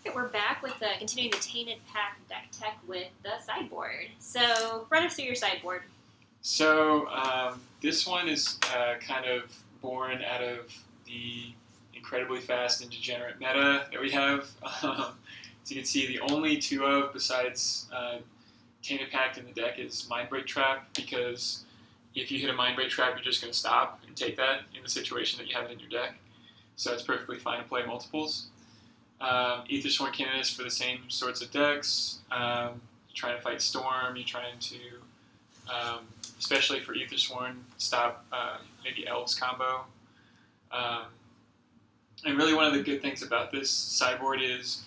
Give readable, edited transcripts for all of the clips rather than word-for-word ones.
Okay, we're back with continuing the Tainted Pact deck tech with the sideboard. So, run us through your sideboard. So this one is kind of born out of the incredibly fast and degenerate meta that we have. As you can see, the only two of besides Tainted Pact in the deck is Mindbreak Trap, because if you hit a Mindbreak Trap, you're just going to stop and take that in the situation that you have it in your deck. So it's perfectly fine to play multiples. Aethersworn Canonist for the same sorts of decks. You're trying to fight Storm, you're trying to, especially for Aethersworn, stop maybe Elves combo. And really one of the good things about this sideboard is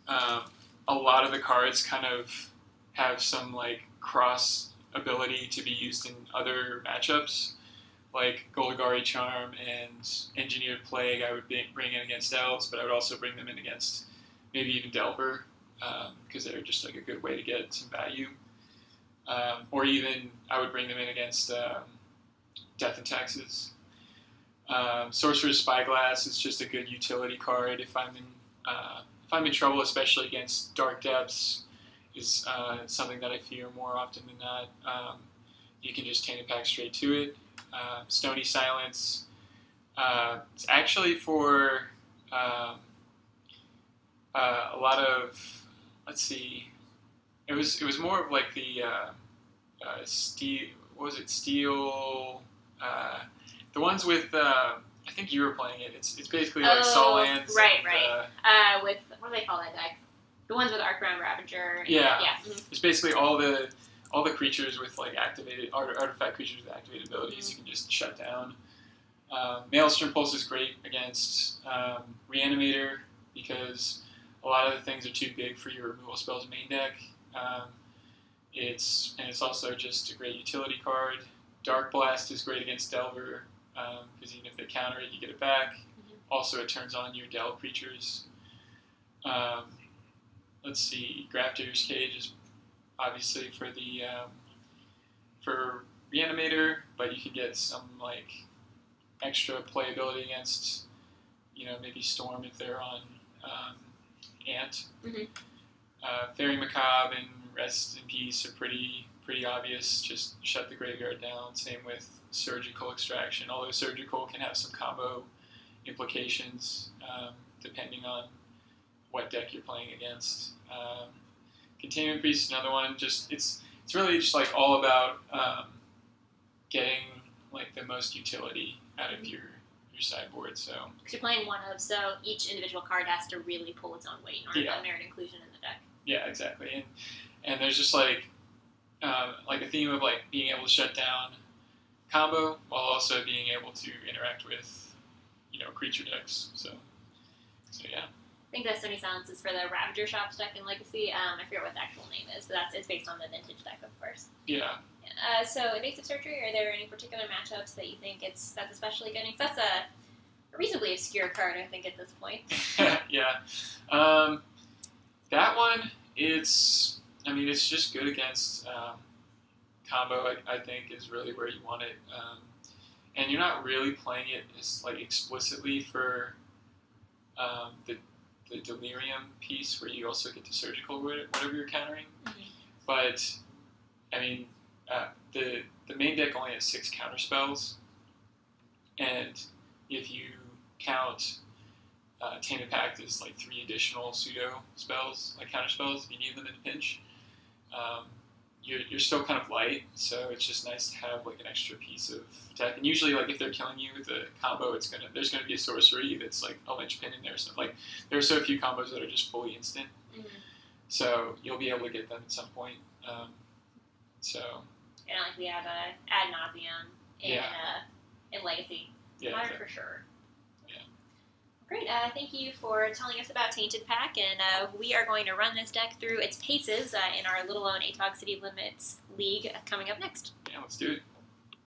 a lot of the cards kind of have some like cross ability to be used in other matchups. Like Golgari Charm and Engineered Plague, I would bring in against Elves, but I would also bring them in against maybe even Delver, because they're just like a good way to get some value. Or even I would bring them in against Death and Taxes. Sorcerer's Spyglass is just a good utility card if I'm in trouble, especially against Dark Depths. Is something that I fear more often than not. You can just Tainted Pact straight to it. Stony Silence. It's actually for a lot of, let's see, it was more of like the steel. What was it? Steel. The ones with I think you were playing it. It's basically like Solans. Right. With what do they call that deck? The ones with Arcbound Ravager. Yeah. Mm-hmm. It's basically all the creatures with like activated artifact creatures with activated abilities you can just shut down. Maelstrom Pulse is great against Reanimator because a lot of the things are too big for your removal spells main deck. It's also just a great utility card. Dark Blast is great against Delver because even if they counter it, you get it back. Mm-hmm. Also, it turns on your Delve creatures. Let's see, Grafdigger's Cage is obviously for the for Reanimator, but you can get some like extra playability against, maybe Storm if they're on Ant. Mm-hmm. Fairy Macabre and Rest in Peace are pretty obvious. Just shut the graveyard down. Same with Surgical Extraction, although Surgical can have some combo implications depending on what deck you're playing against. Containment Priest is another one. Just it's really just like all about getting like the most utility out of your sideboard. So because you're playing one of, so each individual card has to really pull its own weight in order to merit inclusion in the deck. Yeah, exactly. And there's just like a theme of like being able to shut down combo while also being able to interact with creature decks. So yeah. I think that Stony Silence is for the Ravager Shops deck in Legacy. I forget what the actual name is, but it's based on the Vintage deck, of course. Yeah. So Evasive Surgery, are there any particular matchups that you think that's especially good? Because that's a reasonably obscure card, I think, at this point. Yeah. That one, it's just good against combo, I think, is really where you want it. And you're not really playing it as like explicitly for the Delirium piece where you also get to Surgical whatever you're countering. Mm-hmm. But the main deck only has 6 counter spells, and if you count Tainted Pact as like 3 additional pseudo spells, like counter spells, if you need them in a pinch, you're still kind of light. So it's just nice to have like an extra piece of tech. And usually, like if they're killing you with a combo, there's gonna be a sorcery that's like a linchpin in there. So like there are so few combos that are just fully instant. Mm-hmm. So you'll be able to get them at some point. And like we have Ad Nauseam in Legacy. Yeah, Modern for sure. Yeah. Great. Thank you for telling us about Tainted Pact, and we are going to run this deck through its paces in our little known ATOG City Limits League coming up next. Yeah, let's do it.